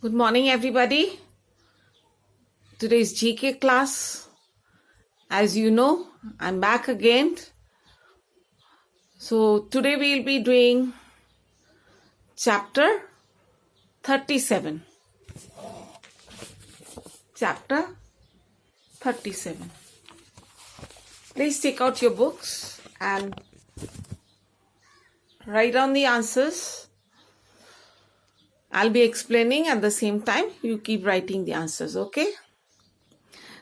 Good morning, everybody. Today's GK class. As you know, I'm back again. So today we'll be doing chapter 37. Chapter 37. Please take out your books and write down the answers. I'll be explaining at the same time. You keep writing the answers, okay?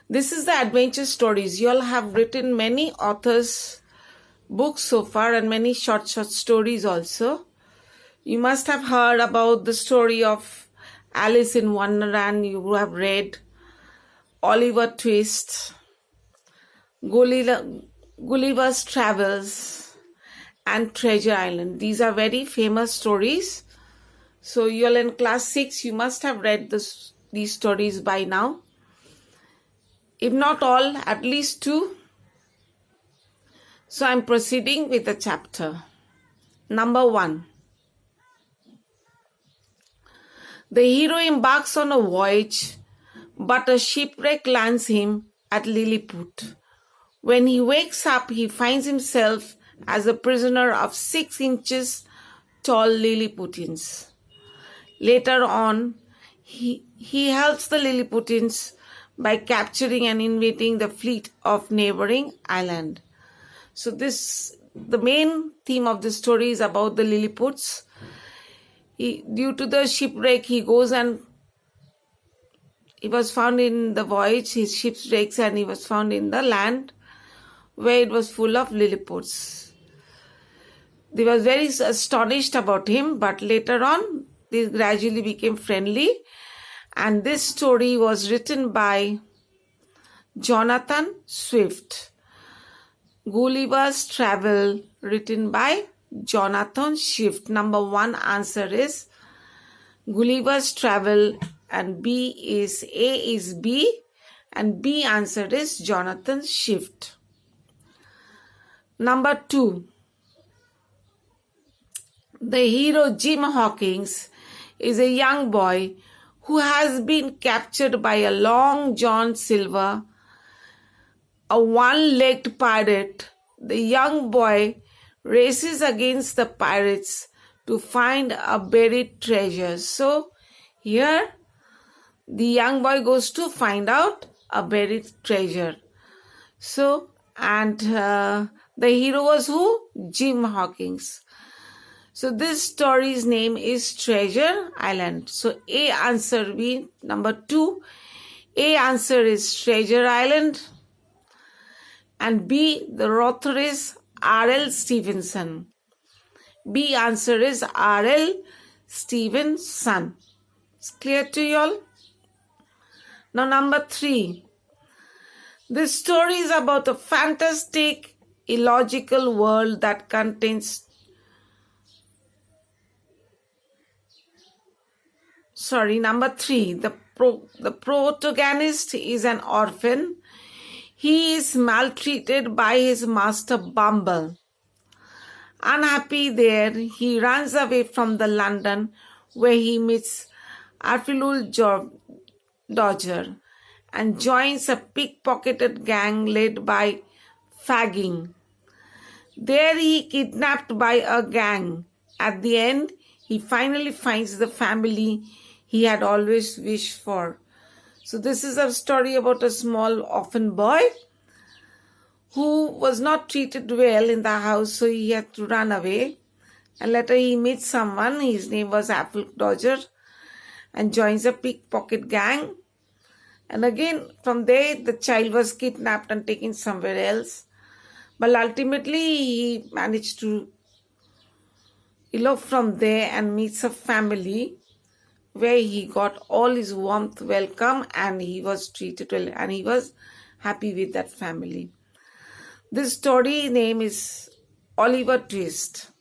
This is the adventure stories. You all have written many authors' books so far and many short stories also. You must have heard about the story of Alice in Wonderland. You have read Oliver Twist, Gulliver's Travels, and Treasure Island. These are very famous stories. So you're in class 6, you must have read these stories by now. If not all, at least 2. So I'm proceeding with the chapter. Number 1. The hero embarks on a voyage, but a shipwreck lands him at Lilliput. When he wakes up, he finds himself as a prisoner of 6 inches tall Lilliputians. Later on, he helps the Lilliputians by capturing and invading the fleet of neighboring island. So the main theme of the story is about the Lilliputs. Due to the shipwreck, he goes and he was found in the voyage, his ship wrecks, and he was found in the land where it was full of Lilliputs. They were very astonished about him, but later on, they gradually became friendly. And this story was written by Jonathan Swift. Gulliver's Travel, written by Jonathan Swift. Number 1 answer is Gulliver's Travel, and A is B, and B answer is Jonathan Swift. Number 2. The hero Jim Hawkins is a young boy who has been captured by a Long John Silver, a one-legged pirate. The young boy races against the pirates to find a buried treasure. So here the young boy goes to find out a buried treasure. So the hero was who? Jim Hawkins. So this story's name is Treasure Island. So A answer be number 2. A answer is Treasure Island. And B, the author is R.L. Stevenson. B answer is R.L. Stevenson. It's clear to you all? Now number 3. This story is about a fantastic, illogical world that contains Number 3. The protagonist is an orphan. He is maltreated by his master Bumble. Unhappy there, he runs away from the London where he meets Artful Dodger and joins a pickpocketed gang led by Fagging. There he kidnapped by a gang. At the end, he finally finds the family he had always wished for. So this is a story about a small orphan boy who was not treated well in the house, so he had to run away. And later he meets someone, his name was Apple Dodger, and joins a pickpocket gang. And again, from there, the child was kidnapped and taken somewhere else. But ultimately, he managed to elope from there and meets a family where he got all his warmth welcome and he was treated well and he was happy with that family. This story name is Oliver Twist.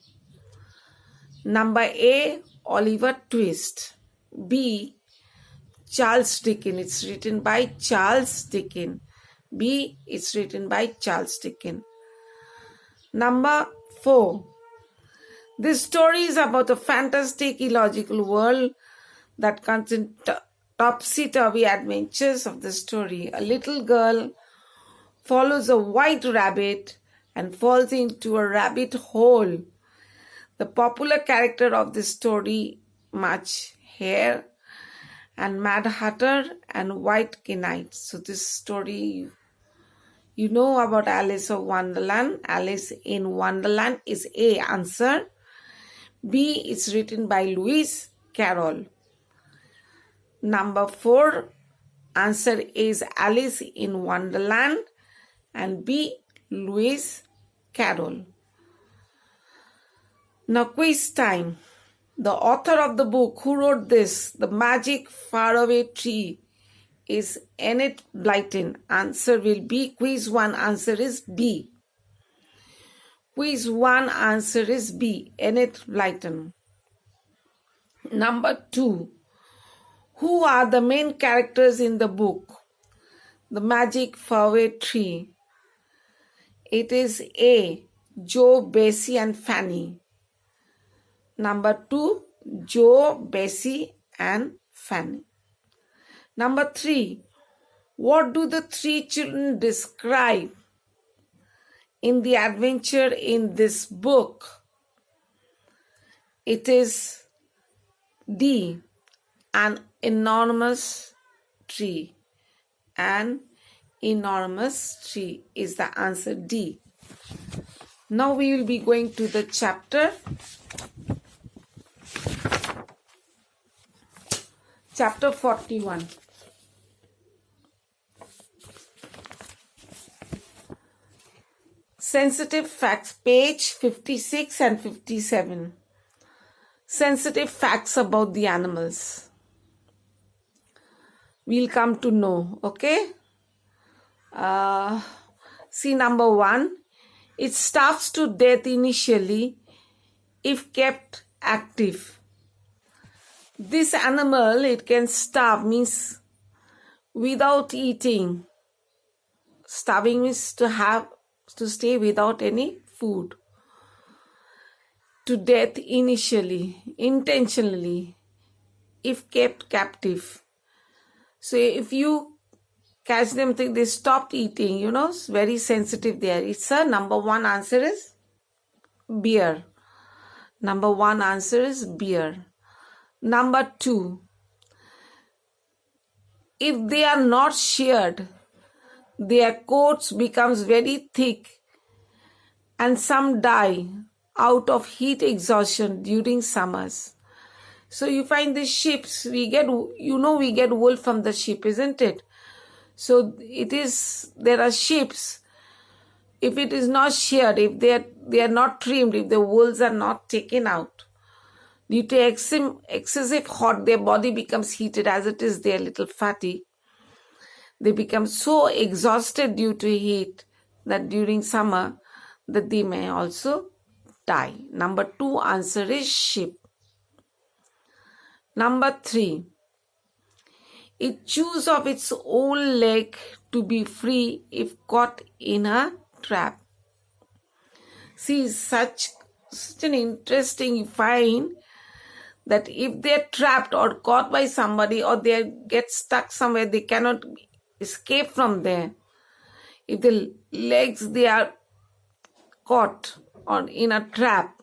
Number A, Oliver Twist. B, Charles Dickens. It's written by Charles Dickens. B, it's written by Charles Dickens. Number 4. This story is about a fantastic, illogical world that contain topsy-turvy adventures of the story. A little girl follows a white rabbit and falls into a rabbit hole. The popular character of this story, Much Hare and Mad Hatter and White Knight. So this story, you know about Alice of Wonderland. Alice in Wonderland is A answer. B is written by Lewis Carroll. Number 4 answer is Alice in Wonderland and B Lewis Carroll. Now quiz time. The author of the book who wrote this, The Magic Faraway Tree, is Enid Blyton. Answer will be quiz 1 answer is B. Quiz 1 answer is B, Enid Blyton. Number 2. Who are the main characters in the book, The Magic Faraway Tree? It is A, Joe, Bessie and Fanny. Number 2, Joe, Bessie and Fanny. Number 3, what do the 3 children describe in the adventure in this book? It is D, an enormous tree. An enormous tree is the answer D. Now we will be going to the chapter 41. Sensitive facts, page 56 and 57. Sensitive facts about the animals. We'll come to know, okay? See number 1. It starves to death initially if kept active. This animal, it can starve, means without eating. Starving means to stay without any food. To death initially, intentionally, if kept captive. So if you catch them, think they stopped eating, it's very sensitive there. It's a number 1 answer is bear. Number 1 answer is bear. Number 2, if they are not sheared, their coats becomes very thick and some die out of heat exhaustion during summers. So you find the sheep, we get wool from the sheep, isn't it? So there are sheep, if it is not sheared, if they are not trimmed, if the wools are not taken out, due to excessive hot, their body becomes heated, as it is, they are little fatty. They become so exhausted due to heat that during summer that they may also die. Number 2 answer is sheep. Number 3, it chews off its own leg to be free if caught in a trap. See, such an interesting, you find that if they're trapped or caught by somebody or they get stuck somewhere, they cannot escape from there. If the legs, they are caught or in a trap,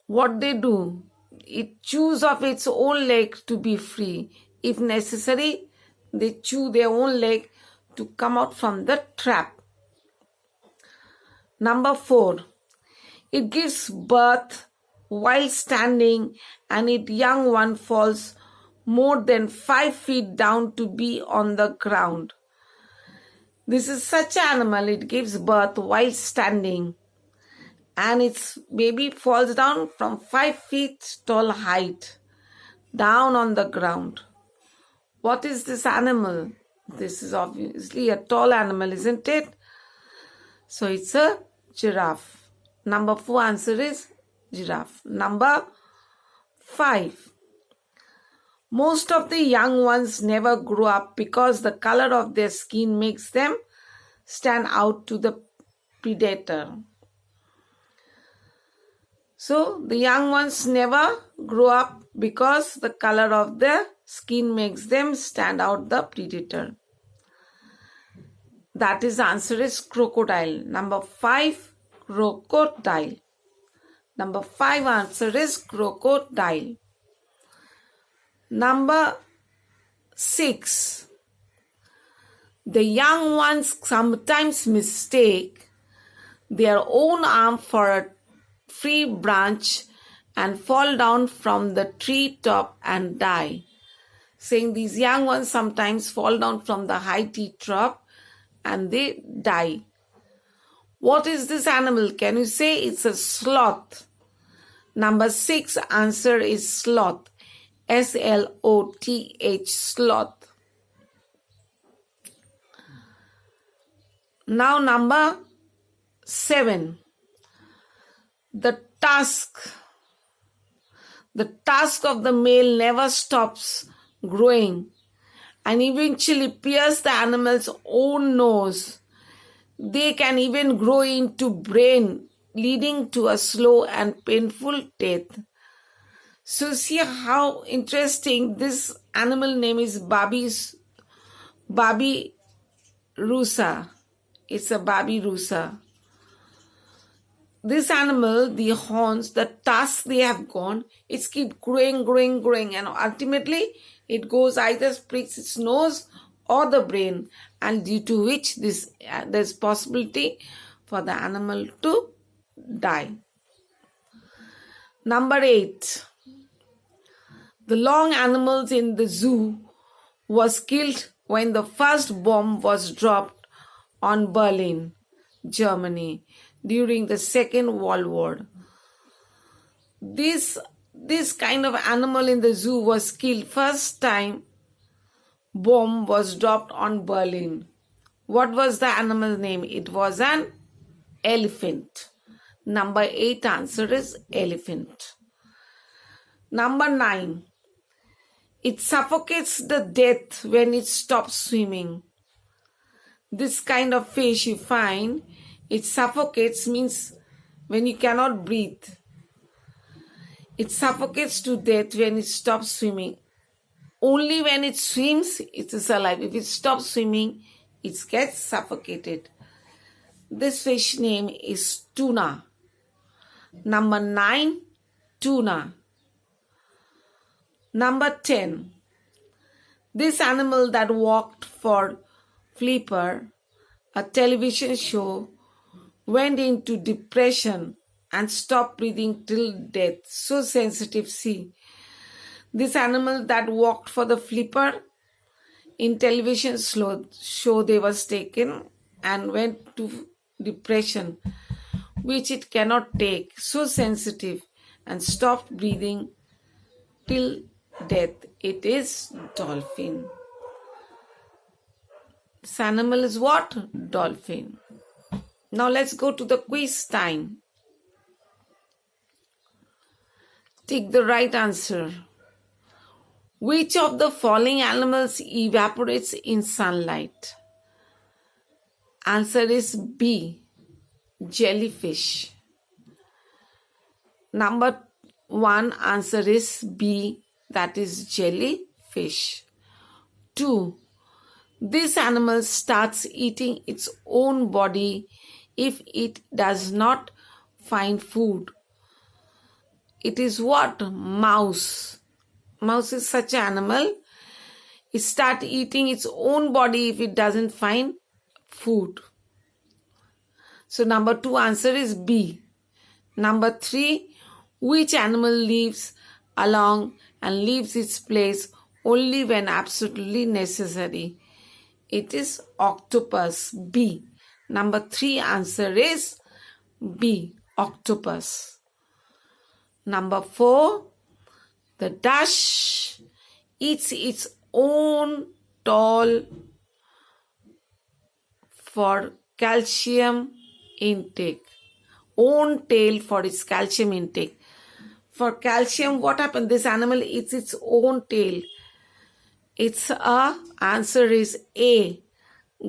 what they do, it chews off its own leg to be free. If necessary, they chew their own leg to come out from the trap. Number 4, it gives birth while standing and its young one falls more than 5 feet down to be on the ground. This is such an animal, it gives birth while standing and its baby falls down from 5 feet tall height down on the ground. What is this animal? This is obviously a tall animal, isn't it? So it's a giraffe. Number 4 answer is giraffe. Number 5. Most of the young ones never grow up because the color of their skin makes them stand out to the predator. So the young ones never grow up because the color of their skin makes them stand out the predator. That is, answer is crocodile. Number 5, crocodile. Number 5 answer is crocodile. Number 6. The young ones sometimes mistake their own arm for a tree branch and fall down from the tree top and die. Saying these young ones sometimes fall down from the high tree top and they die. What is this animal? Can you say? It's a sloth. Number 6 answer is sloth. S-L-O-T-H, sloth. Now number 7. The tusk of the male never stops growing and eventually pierce the animal's own nose. They can even grow into brain, leading to a slow and painful death. So see how interesting. This animal name is Babirusa. It's a Babirusa. This animal, the horns, the tusks they have gone, it's keep growing, and ultimately it goes either pricks its nose or the brain, and due to which there's possibility for the animal to die. Number 8. The long animals in the zoo was killed when the first bomb was dropped on Berlin, Germany, during the Second World War. This kind of animal in the zoo was killed first time bomb was dropped on Berlin. What was the animal's name? It was an elephant. Number 8 answer is elephant. Number 9. It suffocates the death when it stops swimming. This kind of fish you find, it suffocates means when you cannot breathe. It suffocates to death when it stops swimming. Only when it swims, it is alive. If it stops swimming, it gets suffocated. This fish name is tuna. Number 9, tuna. Number 10. This animal that walked for Flipper, a television show, went into depression and stopped breathing till death. So sensitive, see. This animal that walked for the Flipper in television show they was taken and went to depression, which it cannot take. So sensitive and stopped breathing till death. It is dolphin. This animal is what? Dolphin. Now let's go to the quiz time. Take the right answer. Which of the following animals evaporates in sunlight? Answer is B, jellyfish. Number 1 answer is B, that is jellyfish. 2. This animal starts eating its own body if it does not find food. It is what? Mouse. Mouse is such an animal. It starts eating its own body if it doesn't find food. So number 2 answer is B. Number 3, which animal lives along and leaves its place only when absolutely necessary? It is octopus, B. Number 3 answer is B, octopus. Number 4, the duck eats its own tail for calcium intake. Own tail for its calcium intake. For calcium, what happened? This animal eats its own tail. Its answer is A,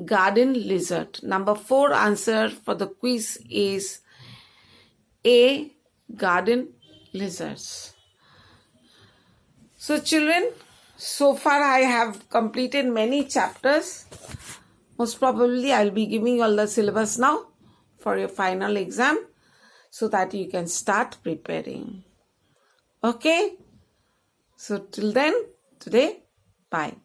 garden lizard. Number 4 answer for the quiz is A, garden lizards. So children, so far I have completed many chapters. Most probably I'll be giving you all the syllabus now for your final exam so that you can start preparing. Okay? So till then, today, bye.